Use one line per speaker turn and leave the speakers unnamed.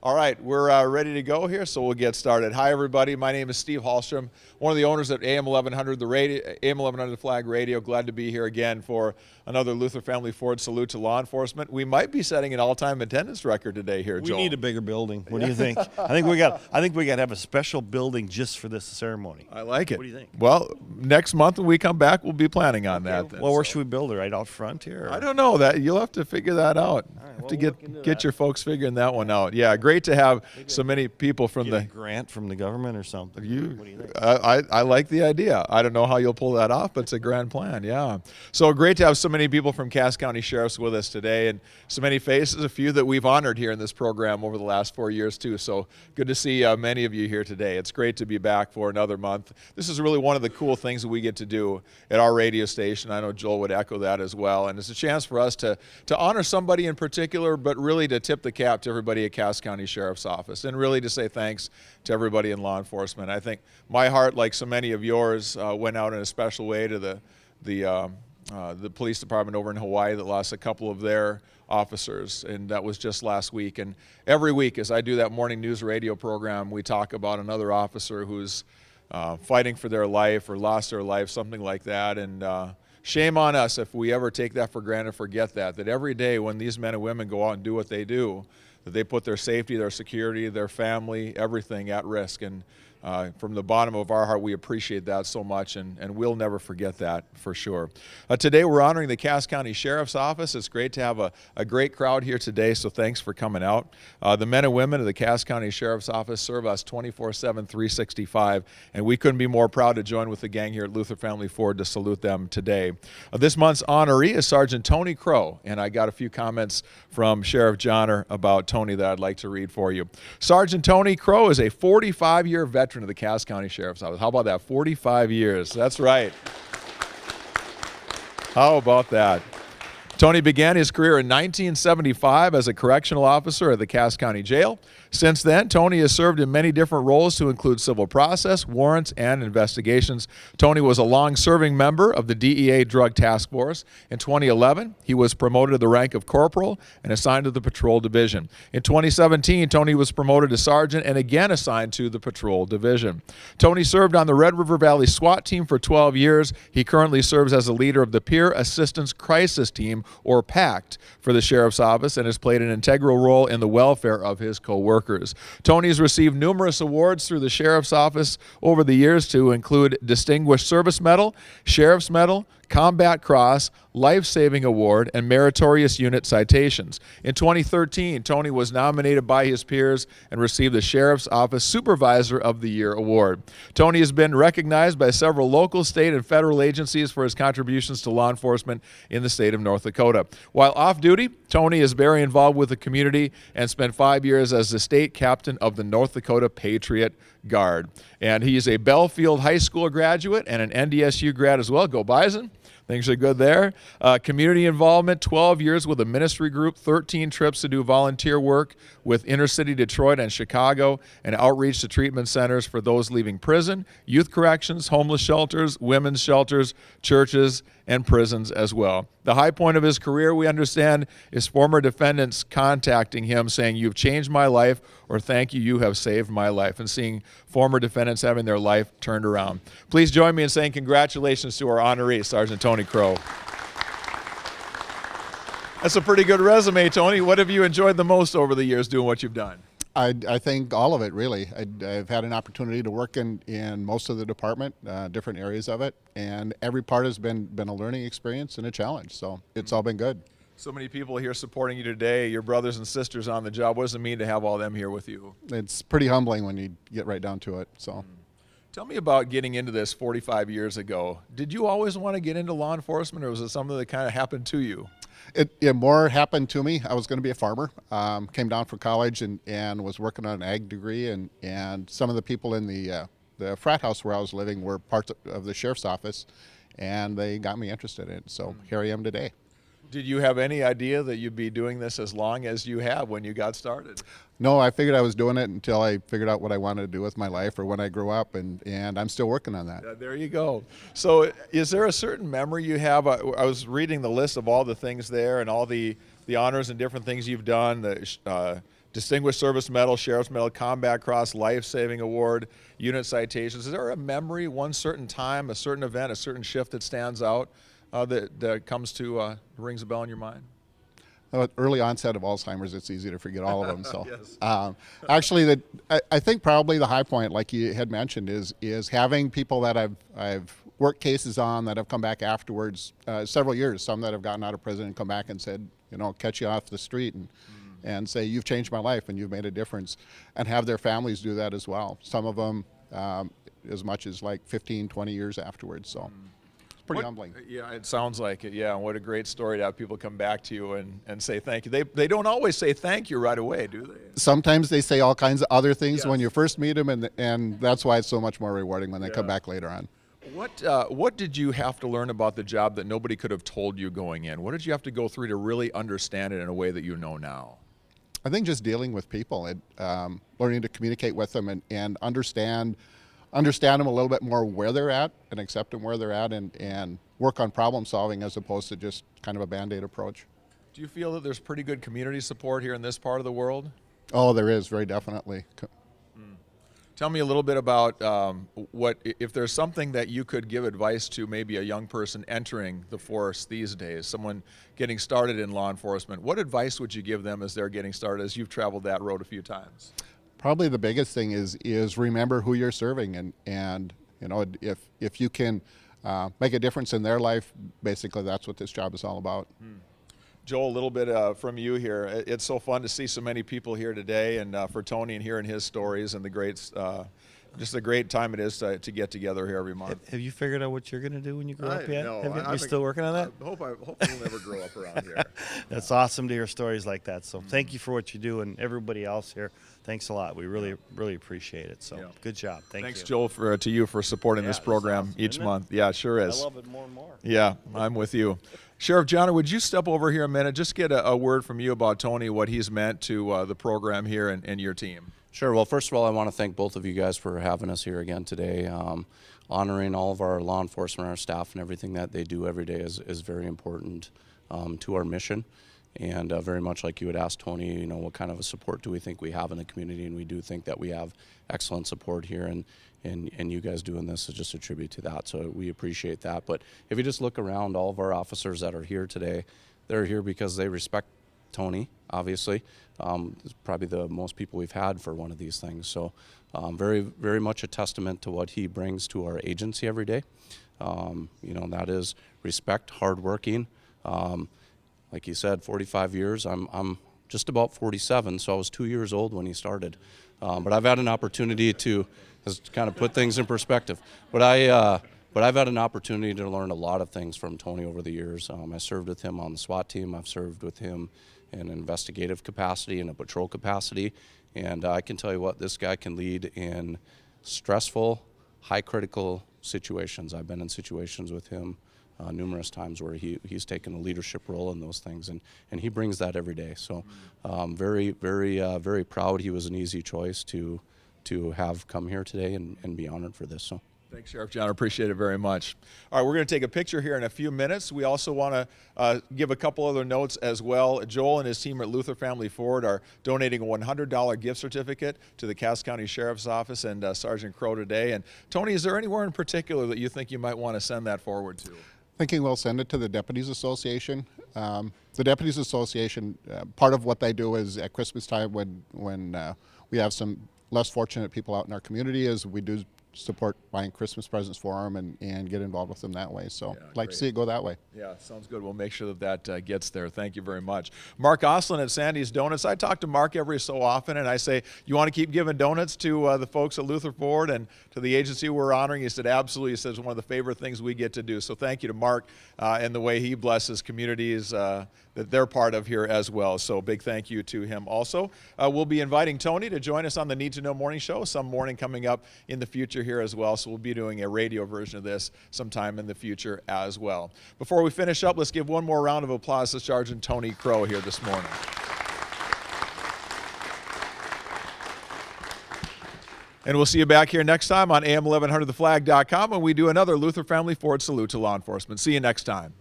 All right, we're ready to go here, so we'll get started. Hi, everybody. My name is Steve Hallstrom, one of the owners at AM 1100, AM 1100 Flag Radio. Glad to be here again for another Luther Family Ford salute to law enforcement. We might be setting an all-time attendance record today here, Joel.
We need a bigger building. What do you think? I think we got to have a special building just for this ceremony.
I like it.
What do you think?
Well, next month when we come back, we'll be planning on that. Then,
well, where should we build it? Right out front here? Or?
I don't know. That you'll have to figure that out.
All right,
have
well,
to get your folks figuring that one out. Yeah, great to have so many people from
Get
the
a grant from the government or something. What do you think?
I like the idea. I don't know how you'll pull that off, but it's a grand plan. Yeah. So great to have so many people from Cass County Sheriffs with us today, and so many faces, a few that we've honored here in this program over the last 4 years too. So good to see many of you here today. It's great to be back for another month. This is really one of the cool things that we get to do at our radio station. I know Joel would echo that as well. And it's a chance for us to honor somebody in particular, but really to tip the cap to everybody at Cass County Sheriff's Office, and really to say thanks to everybody in law enforcement. I think my heart, like so many of yours, went out in a special way to the police department over in Hawaii that lost a couple of their officers, and that was just last week. And every week as I do that morning news radio program, we talk about another officer who's fighting for their life or lost their life, something like that. And shame on us if we ever take that for granted, forget that every day when these men and women go out and do what they do, that they put their safety, their security, their family, everything at risk. And from the bottom of our heart, we appreciate that so much, and we'll never forget that for sure. Today we're honoring the Cass County Sheriff's Office. It's great to have a great crowd here today, so thanks for coming out. The men and women of the Cass County Sheriff's Office serve us 24/7, 365, and we couldn't be more proud to join with the gang here at Luther Family Ford to salute them today. This month's honoree is Sergeant Tony Krogh, and I got a few comments from Sheriff Johnner about Tony that I'd like to read for you. Sergeant Tony Krogh is a 45-year veteran of the Cass County Sheriff's Office. How about that? 45 years. That's right. How about that? Tony began his career in 1975 as a correctional officer at the Cass County Jail. Since then, Tony has served in many different roles to include civil process, warrants, and investigations. Tony was a long-serving member of the DEA Drug Task Force. In 2011, he was promoted to the rank of Corporal and assigned to the Patrol Division. In 2017, Tony was promoted to Sergeant and again assigned to the Patrol Division. Tony served on the Red River Valley SWAT team for 12 years. He currently serves as a leader of the Peer Assistance Crisis Team, or PACT, for the Sheriff's Office, and has played an integral role in the welfare of his co-workers. Tony has received numerous awards through the Sheriff's Office over the years to include Distinguished Service Medal, Sheriff's Medal, Combat Cross, Life-Saving Award, and Meritorious Unit Citations. In 2013, Tony was nominated by his peers and received the Sheriff's Office Supervisor of the Year Award. Tony has been recognized by several local, state, and federal agencies for his contributions to law enforcement in the state of North Dakota. While off-duty, Tony is very involved with the community and spent 5 years as the state captain of the North Dakota Patriot Guard. And he is a Belfield High School graduate and an NDSU grad as well. Go Bison. Things are good there. Community involvement, 12 years with a ministry group, 13 trips to do volunteer work with inner-city Detroit and Chicago, and outreach to treatment centers for those leaving prison, youth corrections, homeless shelters, women's shelters, churches, and prisons as well. The high point of his career, we understand, is former defendants contacting him saying, "You've changed my life," or "Thank you, you have saved my life," and seeing former defendants having their life turned around. Please join me in saying congratulations to our honoree, Sergeant Tony Krogh. That's a pretty good resume, Tony. What have you enjoyed the most over the years doing what you've done?
I think all of it, really. I've had an opportunity to work in most of the department, different areas of it, and every part has been a learning experience and a challenge, so it's all been good.
So many people here supporting you today, your brothers and sisters on the job. What does it mean to have all them here with you?
It's pretty humbling when you get right down to it. So,
Tell me about getting into this 45 years ago. Did you always want to get into law enforcement, or was it something that kind of happened to you?
It more happened to me. I was going to be a farmer. Came down from college and was working on an ag degree, and some of the people in the frat house where I was living were parts of the sheriff's office, and they got me interested in it. So here I am today.
Did you have any idea that you'd be doing this as long as you have when you got started?
No, I figured I was doing it until I figured out what I wanted to do with my life or when I grew up, and I'm still working on that.
Yeah, there you go. So is there a certain memory you have? I was reading the list of all the things there and all the honors and different things you've done, the Distinguished Service Medal, Sheriff's Medal, Combat Cross, Life Saving Award, unit citations. Is there a memory, one certain time, a certain event, a certain shift that stands out that comes to, rings a bell in your mind?
Early onset of Alzheimer's, it's easy to forget all of them. So,
Yes.
actually, I think probably the high point, like you had mentioned, is having people that I've worked cases on that have come back afterwards, several years. Some that have gotten out of prison and come back and said, catch you off the street and say, you've changed my life and you've made a difference, and have their families do that as well. Some of them as much as like 15, 20 years afterwards. So. Pretty humbling.
Yeah, it sounds like it. Yeah, what a great story to have people come back to you and say thank you. They don't always say thank you right away, do they?
Sometimes they say all kinds of other things when
Yes.
you first meet them, and that's why it's so much more rewarding when they come back later on.
What did you have to learn about the job that nobody could have told you going in? What did you have to go through to really understand it in a way that you know now?
I think just dealing with people and learning to communicate with them and understand them a little bit more where they're at and accept them where they're at and work on problem solving as opposed to just kind of a Band-Aid approach.
Do you feel that there's pretty good community support here in this part of the world?
Oh, there is, very definitely.
Tell me a little bit about if there's something that you could give advice to maybe a young person entering the force these days, someone getting started in law enforcement. What advice would you give them as they're getting started, as you've traveled that road a few times?
Probably the biggest thing is remember who you're serving, and if you can make a difference in their life, basically that's what this job is all about.
Joel, a little bit from you here. It's so fun to see so many people here today, and for Tony and hearing his stories and the great, just a great time it is to get together here every month.
Have you figured out what you're going to do when you grow up yet?
No,
You're still working on that?
I hope we'll never grow up around here.
That's awesome to hear stories like that. So thank you for what you do, and everybody else here, thanks a lot. We really, really appreciate it. So good job.
Thanks,
you.
Joel, to you for supporting this
it's
program
awesome,
each
isn't it?
month. Yeah, it sure is.
I love it more and more.
Yeah, I'm with you. Sheriff Johnner, would you step over here a minute, just get a word from you about Tony, what he's meant to the program here and your team?
Sure. Well, first of all, I want to thank both of you guys for having us here again today. Honoring all of our law enforcement, our staff, and everything that they do every day is very important to our mission. And very much like you had asked Tony, what kind of a support do we think we have in the community? And we do think that we have excellent support here, and you guys doing this is just a tribute to that. So we appreciate that. But if you just look around, all of our officers that are here today, they're here because they respect Tony, obviously. It's probably the most people we've had for one of these things. So very, very much a testament to what he brings to our agency every day. That is respect, hardworking. Like he said, 45 years. I'm just about 47, so I was 2 years old when he started. But I've had an opportunity to kind of put things in perspective. But I've had an opportunity to learn a lot of things from Tony over the years. I served with him on the SWAT team. I've served with him in an investigative capacity and a patrol capacity. And I can tell you what, this guy can lead in stressful, high critical situations. I've been in situations with him numerous times where he's taken a leadership role in those things, and he brings that every day. So very, very, very proud he was an easy choice to have come here today and be honored for this. So.
Thanks, Sheriff John. I appreciate it very much. All right, we're going to take a picture here in a few minutes. We also want to give a couple other notes as well. Joel and his team at Luther Family Ford are donating a $100 gift certificate to the Cass County Sheriff's Office and Sergeant Krogh today. And Tony, is there anywhere in particular that you think you might want to send that forward to?
Thinking we'll send it to the Deputies Association. The Deputies Association, part of what they do is at Christmas time when we have some less fortunate people out in our community, is we do support buying Christmas presents for them and get involved with them that way. So
Yeah,
I'd like
great.
to see it go that way.
Yeah, sounds good. We'll make sure that gets there. Thank you very much. Mark Oslin at Sandy's Donuts. I talk to Mark every so often, and I say, you want to keep giving donuts to the folks at Luther Ford and to the agency we're honoring? He said, absolutely. He says, one of the favorite things we get to do. So thank you to Mark and the way he blesses communities that they're part of here as well. So big thank you to him also. We'll be inviting Tony to join us on the Need to Know Morning Show some morning coming up in the future here as well. So we'll be doing a radio version of this sometime in the future as well. Before we finish up, let's give one more round of applause to Sergeant Tony Krogh here this morning. And we'll see you back here next time on AM1100theflag.com when we do another Luther Family Ford Salute to Law Enforcement. See you next time.